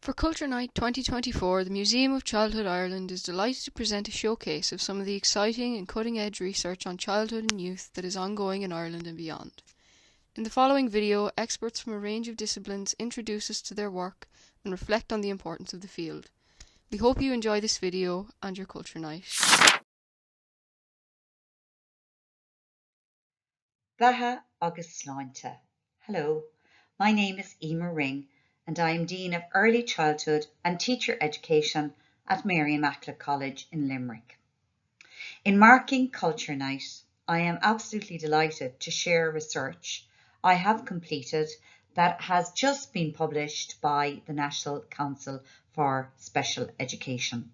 For Culture Night 2024, the Museum of Childhood Ireland is delighted to present a showcase of some of the exciting and cutting-edge research on childhood and youth that is ongoing in Ireland and beyond. In the following video, experts from a range of disciplines introduce us to their work and reflect on the importance of the field. We hope you enjoy this video and your Culture Night. Blatha agus sláinte. Hello, my name is Emer Ring and I am Dean of Early Childhood and Teacher Education at Mary Immaculate College in Limerick. In marking Culture Night, I am absolutely delighted to share research I have completed that has just been published by the National Council for Special Education.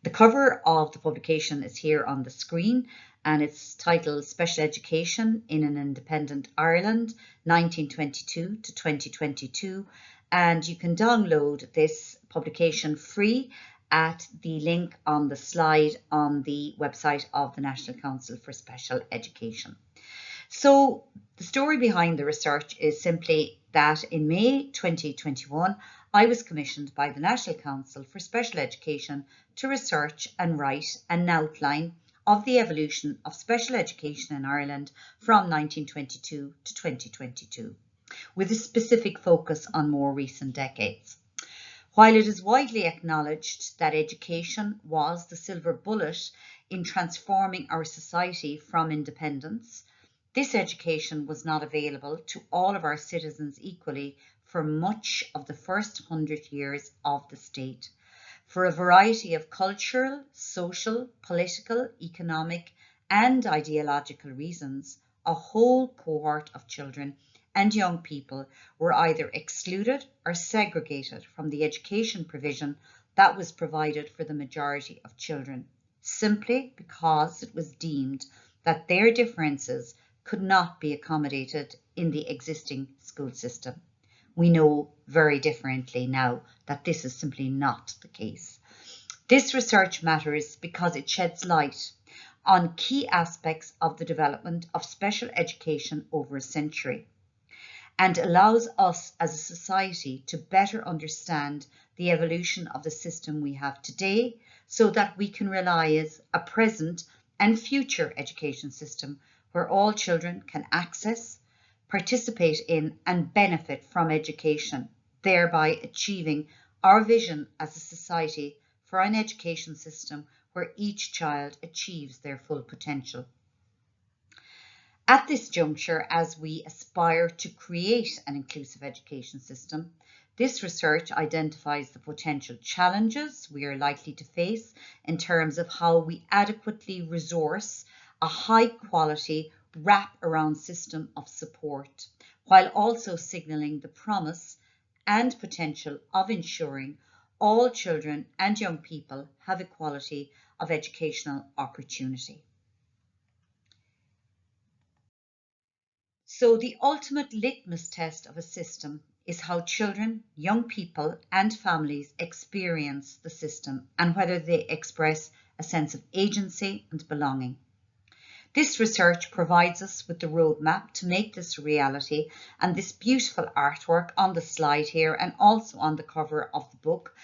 The cover of the publication is here on the screen and it's titled Special Education in an Independent Ireland 1922 to 2022, and you can download this publication free at the link on the slide on the website of the National Council for Special Education. So the story behind the research is simply that in May 2021 I was commissioned by the National Council for Special Education to research and write an outline of the evolution of special education in Ireland from 1922 to 2022, with a specific focus on more recent decades. While it is widely acknowledged that education was the silver bullet in transforming our society from independence, this education was not available to all of our citizens equally for much of the first 100 years of the state, for a variety of cultural, social, political, economic, and ideological reasons. A whole cohort of children and young people were either excluded or segregated from the education provision that was provided for the majority of children, simply because it was deemed that their differences could not be accommodated in the existing school system. We know very differently now that this is simply not the case. This research matters because it sheds light on key aspects of the development of special education over a century and allows us as a society to better understand the evolution of the system we have today so that we can realize a present and future education system where all children can access, participate in and benefit from education, thereby achieving our vision as a society for an education system where each child achieves their full potential. At this juncture, as we aspire to create an inclusive education system, this research identifies the potential challenges we are likely to face in terms of how we adequately resource a high quality wrap-around system of support, while also signalling the promise and potential of ensuring all children and young people have equality of educational opportunity. So the ultimate litmus test of a system is how children, young people and families experience the system and whether they express a sense of agency and belonging. This research provides us with the roadmap to make this a reality, and this beautiful artwork on the slide here and also on the cover of the book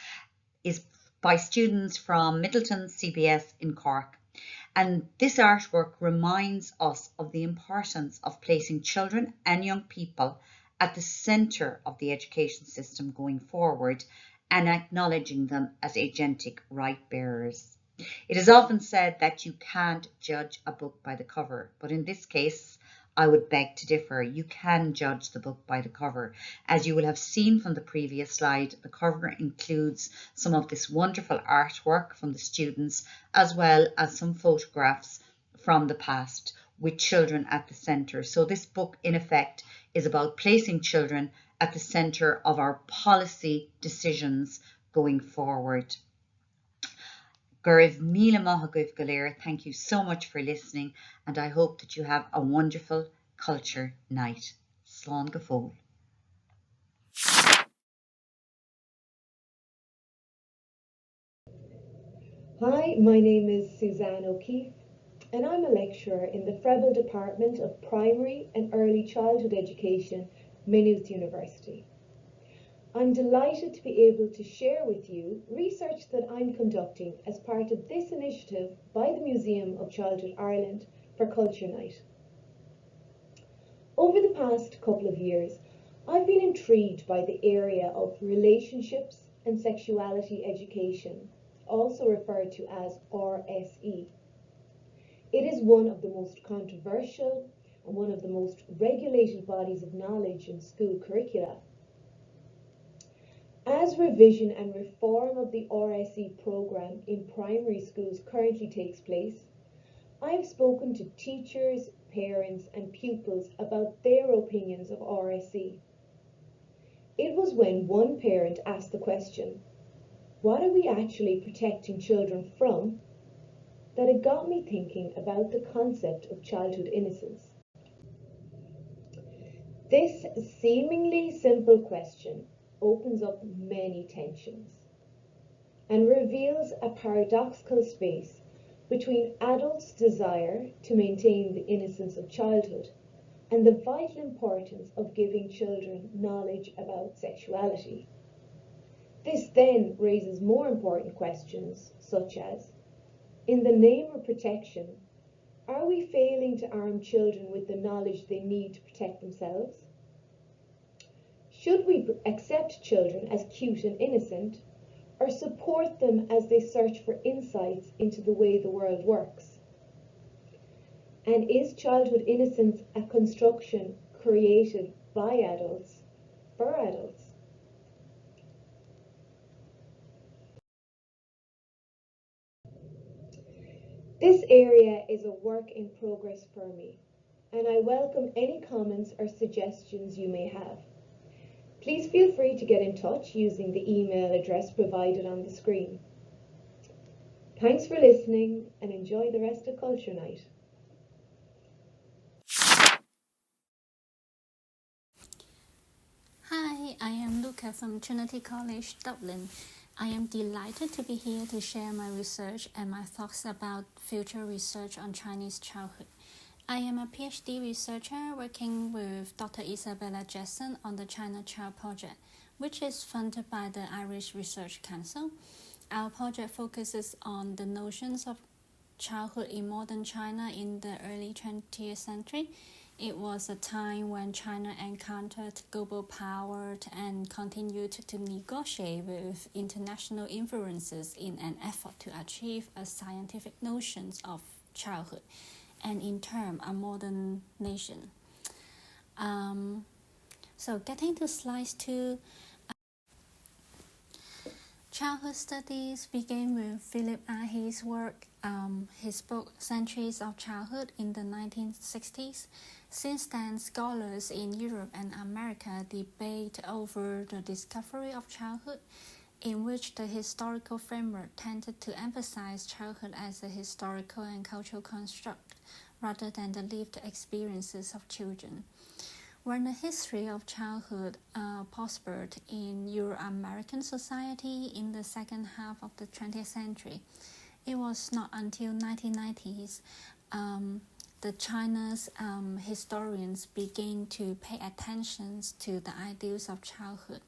is by students from Middleton CBS in Cork. And this artwork reminds us of the importance of placing children and young people at the centre of the education system going forward and acknowledging them as agentic right bearers. It is often said that you can't judge a book by the cover, but in this case, I would beg to differ. You can judge the book by the cover. As you will have seen from the previous slide, the cover includes some of this wonderful artwork from the students, as well as some photographs from the past with children at the centre. So this book, in effect, is about placing children at the centre of our policy decisions going forward. Gurv Mila Mahaguf Galer, thank you so much for listening, and I hope that you have a wonderful Culture Night. Slán go fóill. Hi, my name is Suzanne O'Keefe and I'm a lecturer in the Freble Department of Primary and Early Childhood Education, Maynooth University. I'm delighted to be able to share with you research that I'm conducting as part of this initiative by the Museum of Childhood Ireland for Culture Night. Over the past couple of years, I've been intrigued by the area of relationships and sexuality education, also referred to as RSE. It is one of the most controversial and one of the most regulated bodies of knowledge in school curricula. As revision and reform of the RSE programme in primary schools currently takes place, I have spoken to teachers, parents and pupils about their opinions of RSE. It was when one parent asked the question, "What are we actually protecting children from?" that it got me thinking about the concept of childhood innocence. This seemingly simple question opens up many tensions and reveals a paradoxical space between adults' desire to maintain the innocence of childhood and the vital importance of giving children knowledge about sexuality. This then raises more important questions such as, in the name of protection, are we failing to arm children with the knowledge they need to protect themselves? Should we accept children as cute and innocent, or support them as they search for insights into the way the world works? And is childhood innocence a construction created by adults for adults? This area is a work in progress for me, and I welcome any comments or suggestions you may have. Please feel free to get in touch using the email address provided on the screen. Thanks for listening and enjoy the rest of Culture Night. Hi, I am Luca from Trinity College, Dublin. I am delighted to be here to share my research and my thoughts about future research on Chinese childhood. I am a PhD researcher working with Dr. Isabella Jessen on the China Child Project, which is funded by the Irish Research Council. Our project focuses on the notions of childhood in modern China in the early 20th century. It was a time when China encountered global power and continued to negotiate with international influences in an effort to achieve a scientific notions of childhood and in turn a modern nation. So getting to slide 2, childhood studies began with Philip Ahey's work, his book Centuries of Childhood in the 1960s. Since then, scholars in Europe and America debate over the discovery of childhood, in which the historical framework tended to emphasize childhood as a historical and cultural construct rather than the lived experiences of children. When the history of childhood prospered in Euro-American society in the second half of the 20th century, it was not until 1990s the China's historians began to pay attention to the ideals of childhood.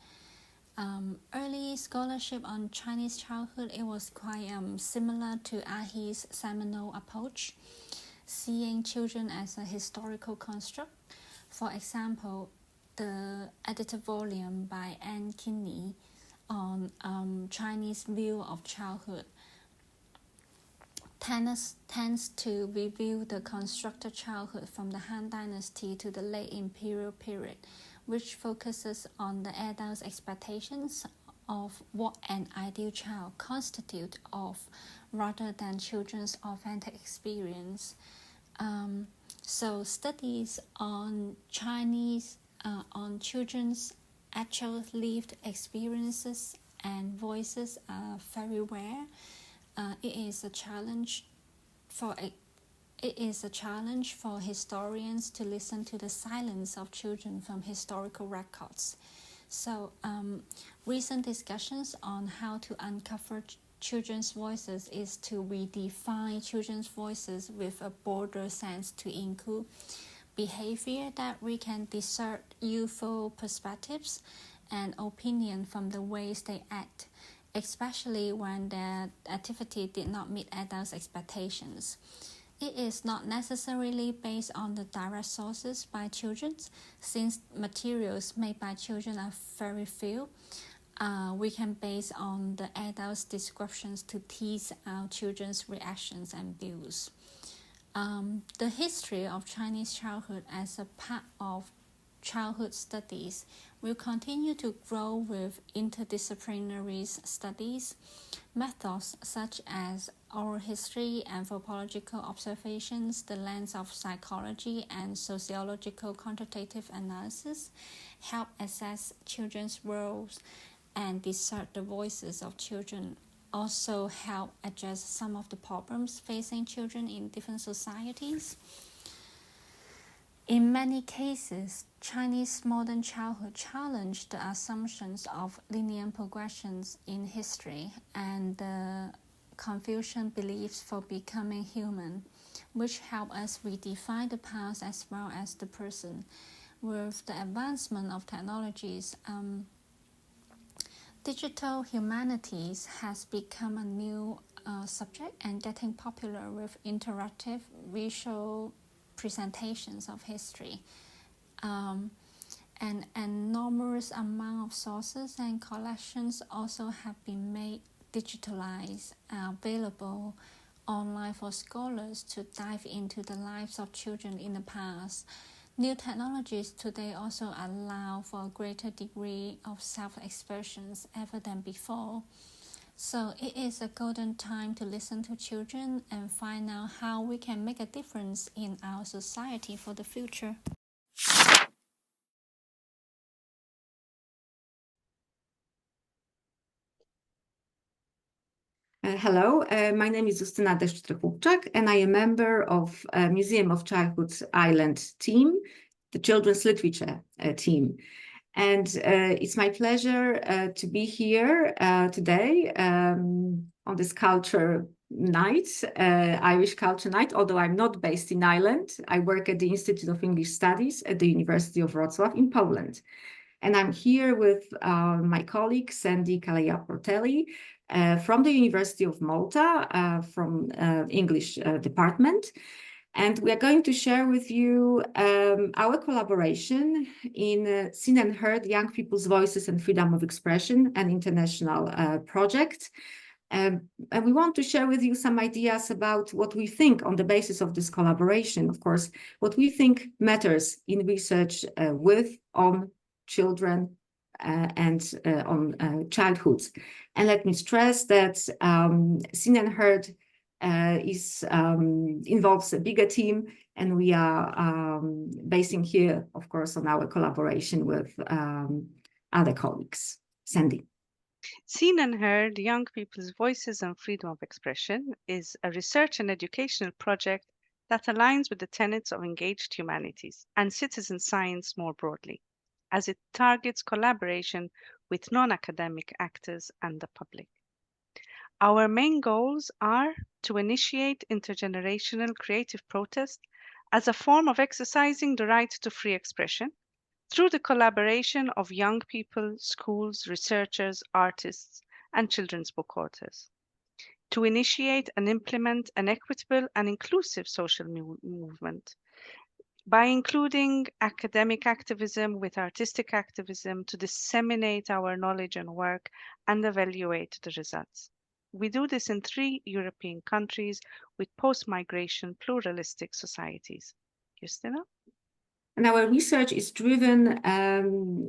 Early scholarship on Chinese childhood, it was quite similar to Ahey's seminal approach, seeing children as a historical construct. For example, the edited volume by Anne Kinney on Chinese view of childhood tends to review the constructed childhood from the Han Dynasty to the late imperial period, which focuses on the adult's expectations of what an ideal child constitutes of, rather than children's authentic experience. So studies on on children's actual lived experiences and voices are very rare. It is a challenge for historians to listen to the silence of children from historical records. So recent discussions on how to uncover children's voices is to redefine children's voices with a broader sense to include behavior that we can discern youthful perspectives an opinion from the ways they act, especially when their activity did not meet adults' expectations. It is not necessarily based on the direct sources by children, since materials made by children are very few. We can base on the adults' descriptions to tease out children's reactions and views. The history of Chinese childhood as a part of childhood studies will continue to grow with interdisciplinary studies. Methods such as oral history, anthropological observations, the lens of psychology, and sociological quantitative analysis help assess children's roles and discern the voices of children, also help address some of the problems facing children in different societies. In many cases, Chinese modern childhood challenged the assumptions of linear progressions in history and the Confucian beliefs for becoming human, which help us redefine the past as well as the present. With the advancement of technologies, digital humanities has become a new subject and getting popular with interactive visual presentations of history. And numerous amount of sources and collections also have been made digitalized, available online for scholars to dive into the lives of children in the past. New technologies today also allow for a greater degree of self-expressions ever than before. So it is a golden time to listen to children and find out how we can make a difference in our society for the future. Hello, my name is Justyna Deszcz-Trepupczak and I am a member of Museum of Childhood Ireland team, the Children's Literature team. And it's my pleasure to be here today on this culture night, Irish Culture Night, although I'm not based in Ireland. I work at the Institute of English Studies at the University of Wrocław in Poland. And I'm here with my colleague, Sandy Kaleja-Portelli, from the University of Malta, from English department. And we are going to share with you our collaboration in Seen and Heard Young People's Voices and Freedom of Expression, an international project. And we want to share with you some ideas about what we think on the basis of this collaboration, of course, what we think matters in research on children and on childhood. And let me stress that Seen and Heard involves a bigger team, and we are basing here, of course, on our collaboration with other colleagues. Sandy. Seen and Heard Young People's Voices and Freedom of Expression is a research and educational project that aligns with the tenets of engaged humanities and citizen science more broadly, as it targets collaboration with non-academic actors and the public. Our main goals are to initiate intergenerational creative protest as a form of exercising the right to free expression through the collaboration of young people, schools, researchers, artists, and children's book authors. To initiate and implement an equitable and inclusive social movement by including academic activism with artistic activism to disseminate our knowledge and work and evaluate the results. We do this in 3 European countries with post-migration pluralistic societies. Justyna? And our research is driven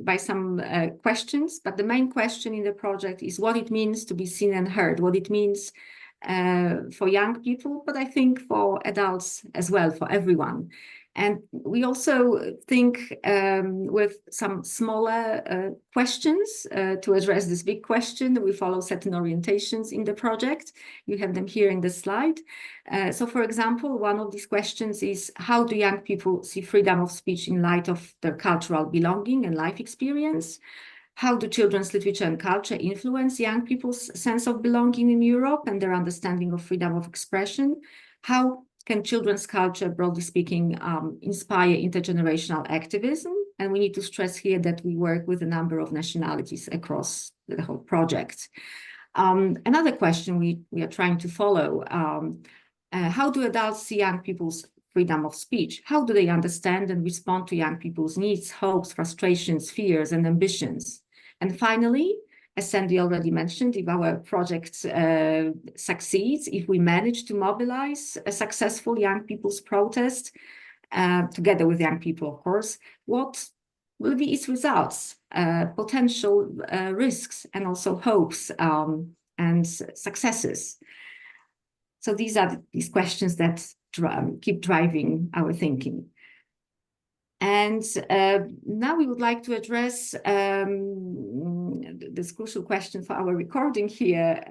by some questions, but the main question in the project is what it means to be seen and heard, what it means for young people, but I think for adults as well, for everyone. And we also think with some smaller questions to address this big question. We follow certain orientations in the project. You have them here in the slide. So, for example, one of these questions is, how do young people see freedom of speech in light of their cultural belonging and life experience? How do children's literature and culture influence young people's sense of belonging in Europe and their understanding of freedom of expression? How can children's culture, broadly speaking, inspire intergenerational activism And we need to stress here that we work with a number of nationalities across the whole project. Another question we are trying to follow, how do adults see young people's freedom of speech? How do they understand and respond to young people's needs, hopes, frustrations, fears, and ambitions? And finally, as Sandy already mentioned, if our project succeeds, if we manage to mobilize a successful young people's protest, together with young people, of course, what will be its results, potential risks, and also hopes and successes? So these are these questions that keep driving our thinking. And now we would like to address this crucial question for our recording here,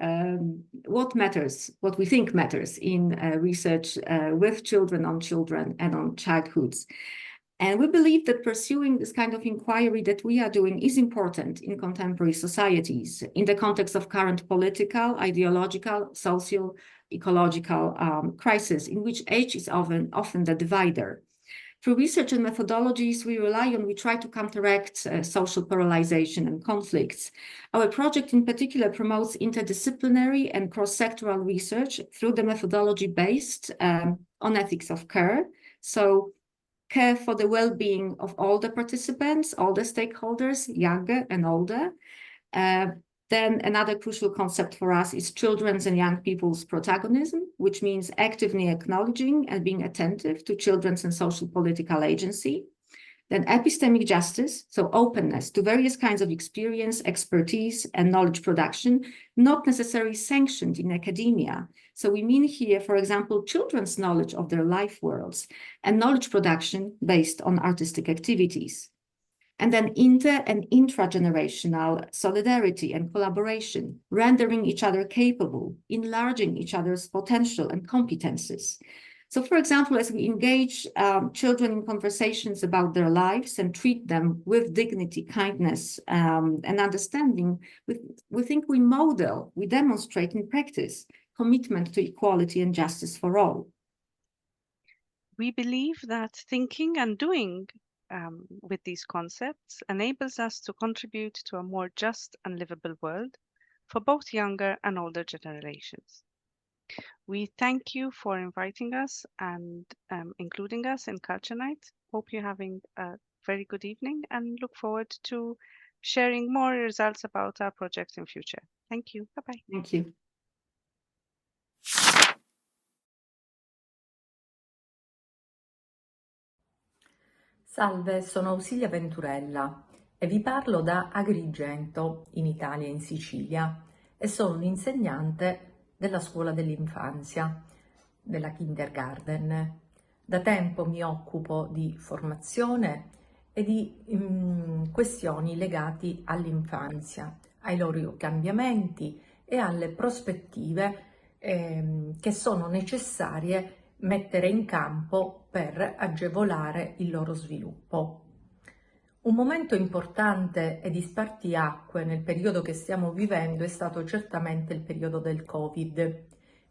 what matters, what we think matters in research with children, and on childhoods. And we believe that pursuing this kind of inquiry that we are doing is important in contemporary societies in the context of current political, ideological, social, ecological crisis, in which age is often the divider. Through research and methodologies we try to counteract social polarization and conflicts. Our project in particular promotes interdisciplinary and cross-sectoral research through the methodology based on ethics of care. So care for the well-being of all the participants, all the stakeholders, younger and older. Then another crucial concept for us is children's and young people's protagonism, which means actively acknowledging and being attentive to children's and social political agency. Then epistemic justice, so openness to various kinds of experience, expertise, and knowledge production, not necessarily sanctioned in academia. So we mean here, for example, children's knowledge of their life worlds and knowledge production based on artistic activities. And then inter- and intragenerational solidarity and collaboration, rendering each other capable, enlarging each other's potential and competences. So, for example, as we engage children in conversations about their lives and treat them with dignity, kindness, and understanding, we think we model, we demonstrate in practice commitment to equality and justice for all. We believe that thinking and doing with these concepts enables us to contribute to a more just and livable world for both younger and older generations. We thank you for inviting us and including us in Culture Night. Hope you're having a very good evening and look forward to sharing more results about our project in future. Thank you. Bye-bye. Thank you. Salve, sono Ausilia Venturella e vi parlo da Agrigento, in Italia, in Sicilia, e sono un'insegnante della scuola dell'infanzia, della kindergarten. Da tempo mi occupo di formazione e di questioni legate all'infanzia, ai loro cambiamenti e alle prospettive che sono necessarie mettere in campo per agevolare il loro sviluppo. Un momento importante e di spartiacque nel periodo che stiamo vivendo è stato certamente il periodo del Covid,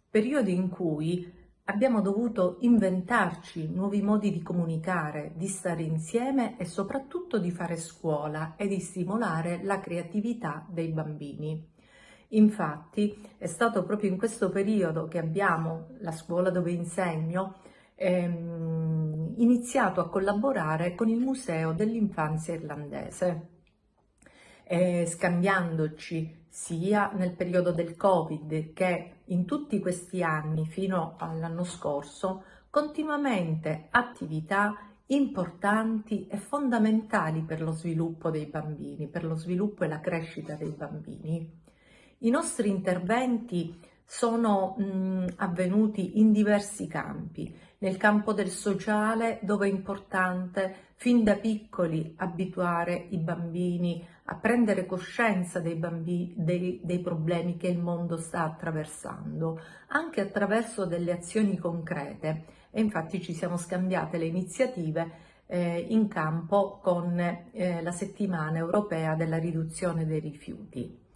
periodo in cui abbiamo dovuto inventarci nuovi modi di comunicare, di stare insieme e soprattutto di fare scuola e di stimolare la creatività dei bambini. Infatti è stato proprio in questo periodo che abbiamo, la scuola dove insegno, iniziato a collaborare con il Museo dell'Infanzia Irlandese, scambiandoci sia nel periodo del Covid che in tutti questi anni fino all'anno scorso continuamente attività importanti e fondamentali per lo sviluppo dei bambini, per lo sviluppo e la crescita dei bambini. I nostri interventi sono avvenuti in diversi campi. Nel campo del sociale, dove è importante fin da piccoli abituare i bambini a prendere coscienza dei problemi che il mondo sta attraversando, anche attraverso delle azioni concrete. E infatti ci siamo scambiate le iniziative in campo con la settimana europea della riduzione dei rifiuti.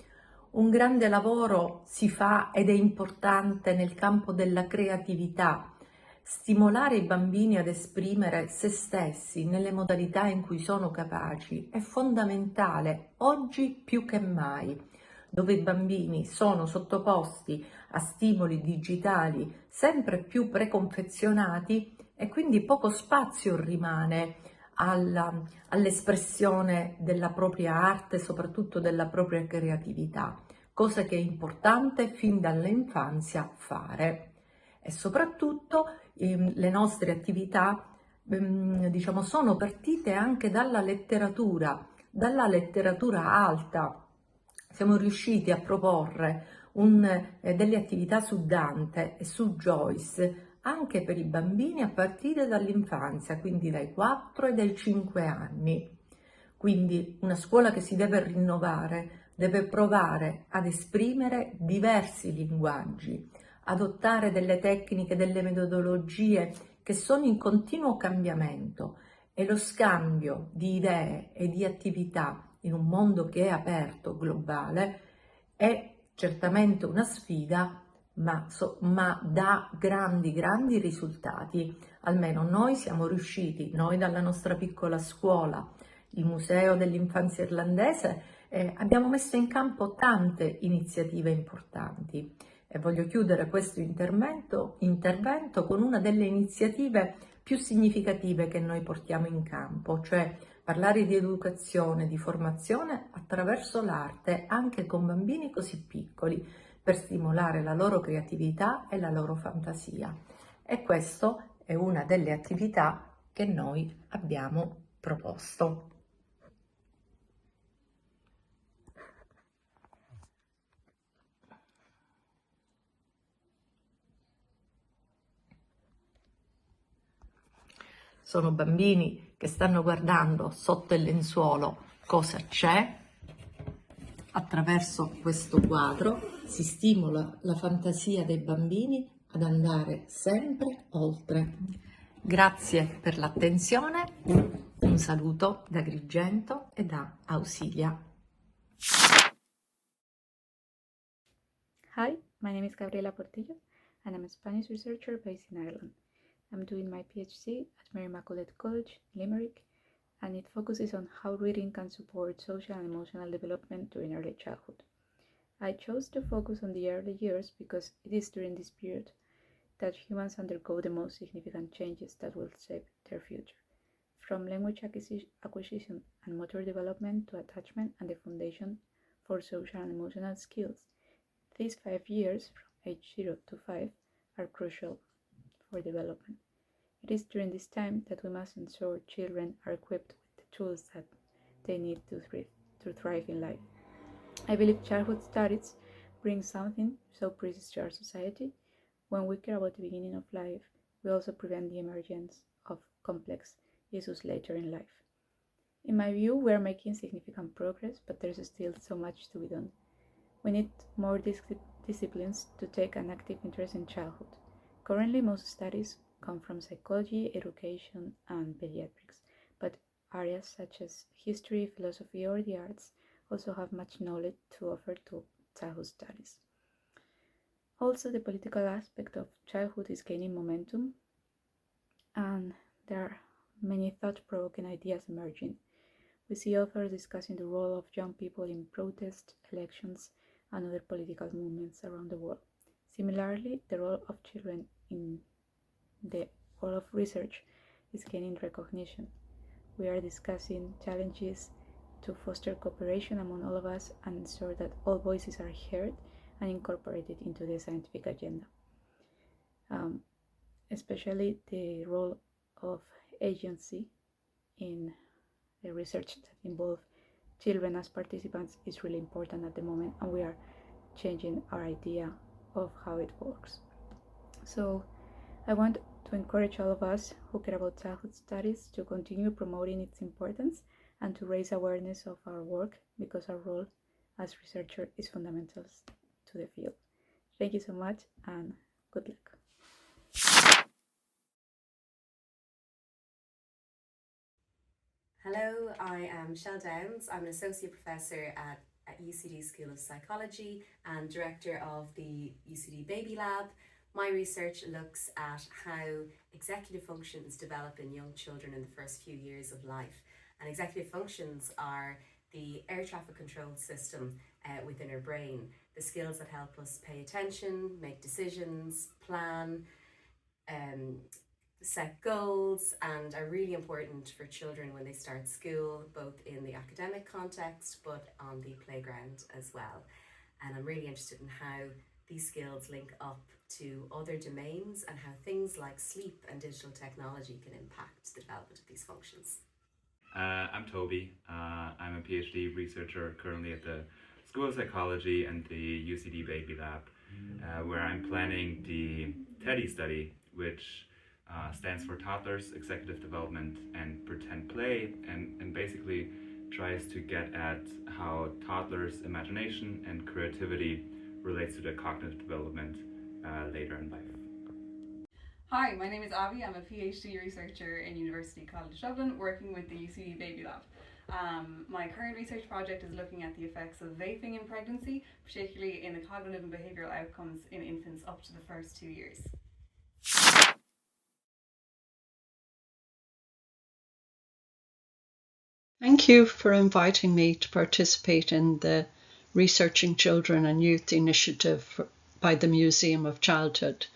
Un grande lavoro si fa ed è importante nel campo della creatività, Stimolare i bambini ad esprimere se stessi nelle modalità in cui sono capaci è fondamentale oggi più che mai, dove i bambini sono sottoposti a stimoli digitali sempre più preconfezionati e quindi poco spazio rimane all'espressione della propria arte, soprattutto della propria creatività, cosa che è importante fin dall'infanzia fare. E soprattutto le nostre attività diciamo, sono partite anche dalla letteratura alta. Siamo riusciti a proporre delle attività su Dante e su Joyce anche per i bambini a partire dall'infanzia, quindi dai 4 e dai 5 anni. Quindi una scuola che si deve rinnovare deve provare ad esprimere diversi linguaggi, adottare delle tecniche, delle metodologie che sono in continuo cambiamento, e lo scambio di idee e di attività in un mondo che è aperto, globale, è certamente una sfida, ma dà grandi risultati. Almeno noi siamo riusciti, noi dalla nostra piccola scuola, il Museo dell'Infanzia Irlandese, abbiamo messo in campo tante iniziative importanti. E voglio chiudere questo intervento con una delle iniziative più significative che noi portiamo in campo, cioè parlare di educazione, di formazione attraverso l'arte anche con bambini così piccoli, per stimolare la loro creatività e la loro fantasia. E questa è una delle attività che noi abbiamo proposto. Sono bambini che stanno guardando sotto il lenzuolo cosa c'è. Attraverso questo quadro si stimola la fantasia dei bambini ad andare sempre oltre. Grazie per l'attenzione, un saluto da Agrigento e da Ausilia. Hi, my name is Gabriela Portillo and I'm a Spanish researcher based in Ireland. I'm doing my PhD at Mary Immaculate College, Limerick, and it focuses on how reading can support social and emotional development during early childhood. I chose to focus on the early years because it is during this period that humans undergo the most significant changes that will shape their future, from language acquisition and motor development to attachment and the foundation for social and emotional skills. These 5 years, from age 0 to 5, are crucial for development. It is during this time that we must ensure children are equipped with the tools that they need to thrive in life. I believe childhood studies bring something so precious to our society. When we care about the beginning of life, we also prevent the emergence of complex issues later in life. In my view, we are making significant progress, but there is still so much to be done. We need more disciplines to take an active interest in childhood. Currently, most studies come from psychology, education, and pediatrics, but areas such as history, philosophy, or the arts also have much knowledge to offer to childhood studies. Also, the political aspect of childhood is gaining momentum, and there are many thought-provoking ideas emerging. We see authors discussing the role of young people in protests, elections, and other political movements around the world. Similarly, the role of children in the world of research is gaining recognition. We are discussing challenges to foster cooperation among all of us and ensure that all voices are heard and incorporated into the scientific agenda. Especially the role of agency in the research that involves children as participants is really important at the moment, and we are changing our idea of how it works. So I want to encourage all of us who care about childhood studies to continue promoting its importance and to raise awareness of our work, because our role as researchers is fundamental to the field. Thank you so much and good luck. Hello, I am Michelle Downs. I'm an Associate Professor at UCD School of Psychology and Director of the UCD Baby Lab, My research looks at how executive functions develop in young children in the first few years of life. And executive functions are the air traffic control system within our brain, the skills that help us pay attention, make decisions, plan, set goals, and are really important for children when they start school, both in the academic context but on the playground as well. And I'm really interested in how these skills link up to other domains and how things like sleep and digital technology can impact the development of these functions. I'm Toby. I'm a PhD researcher currently at the School of Psychology and the UCD Baby Lab, where I'm planning the TEDdy study, which stands for Toddlers, Executive Development and Pretend Play, and basically tries to get at how toddlers' imagination and creativity relates to their cognitive development later in life. Hi, my name is Avi. I'm a PhD researcher in University College Dublin, working with the UCD Baby Lab. My current research project is looking at the effects of vaping in pregnancy, particularly in the cognitive and behavioural outcomes in infants up to the first 2 years. Thank you for inviting me to participate in the Researching Children and Youth initiative by the Museum of Childhood.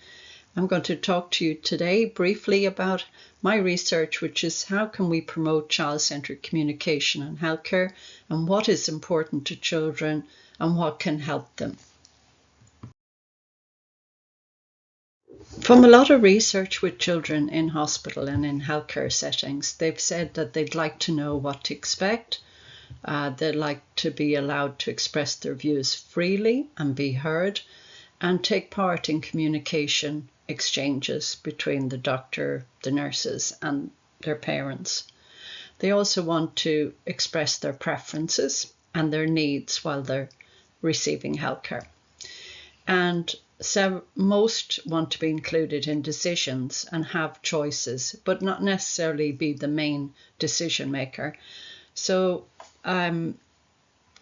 I'm going to talk to you today briefly about my research, which is how can we promote child-centric communication in healthcare and what is important to children and what can help them. From a lot of research with children in hospital and in healthcare settings, they've said that they'd like to know what to expect. They'd like to be allowed to express their views freely and be heard and take part in communication exchanges between the doctor, the nurses and their parents. They also want to express their preferences and their needs while they're receiving healthcare. And so most want to be included in decisions and have choices, but not necessarily be the main decision maker. So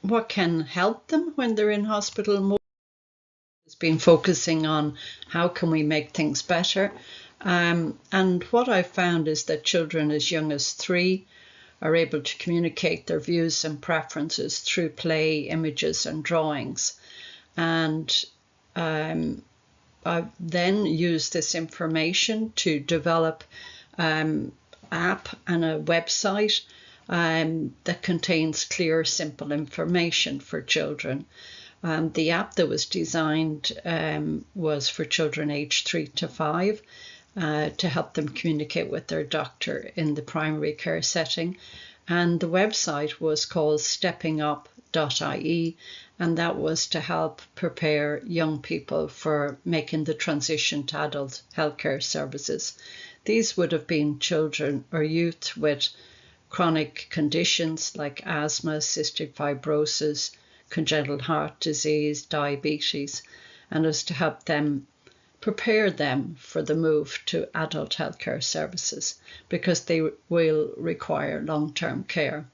what can help them when they're in hospital? More has been focusing on how can we make things better. And what I found is that children as young as 3 are able to communicate their views and preferences through play, images and drawings. And I then use this information to develop an app and a website that contains clear, simple information for children. The app that was designed was for children aged 3 to 5 to help them communicate with their doctor in the primary care setting. And the website was called steppingup.ie, and that was to help prepare young people for making the transition to adult healthcare services. These would have been children or youth with chronic conditions like asthma, cystic fibrosis, congenital heart disease, diabetes, and was to help them prepare them for the move to adult healthcare services because they will require long-term care.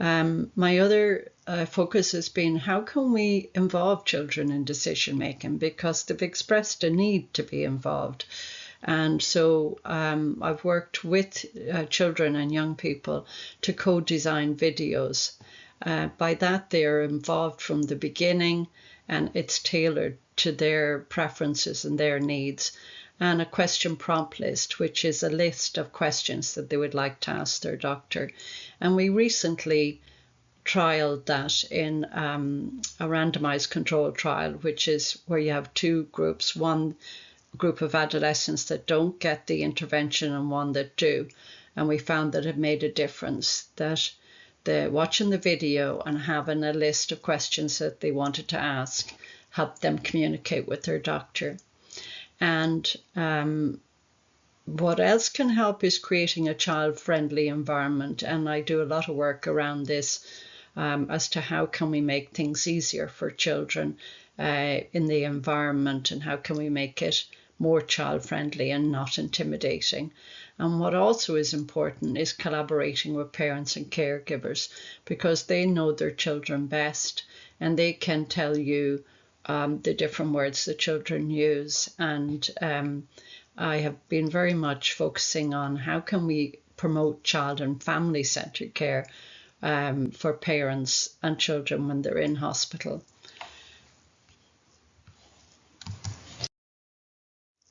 My other focus has been how can we involve children in decision making because they've expressed a need to be involved. And so I've worked with children and young people to co-design videos. By that, they are involved from the beginning and it's tailored to their preferences and their needs. And a question prompt list, which is a list of questions that they would like to ask their doctor. And we recently trialed that in a randomized control trial, which is where you have 2 groups, one group of adolescents that don't get the intervention and one that do. And we found that it made a difference, that watching the video and having a list of questions that they wanted to ask helped them communicate with their doctor. And what else can help is creating a child-friendly environment. And I do a lot of work around this as to how can we make things easier for children in the environment and how can we make it more child-friendly and not intimidating. And what also is important is collaborating with parents and caregivers because they know their children best and they can tell you the different words the children use. And I have been very much focusing on how can we promote child and family-centred care for parents and children when they're in hospital.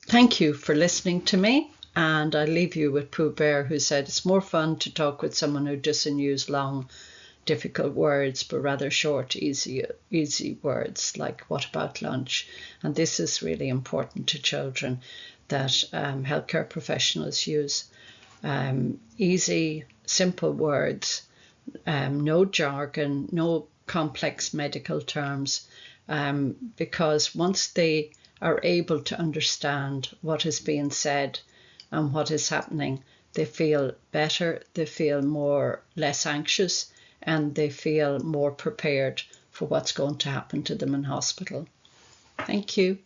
Thank you for listening to me, and I leave you with Pooh Bear, who said it's more fun to talk with someone who doesn't use long, difficult words, but rather short, easy words like "what about lunch?" And this is really important to children, that healthcare professionals use easy, simple words, no jargon, no complex medical terms, because once they are able to understand what is being said and what is happening, they feel better, they feel less anxious, and they feel more prepared for what's going to happen to them in hospital. Thank you.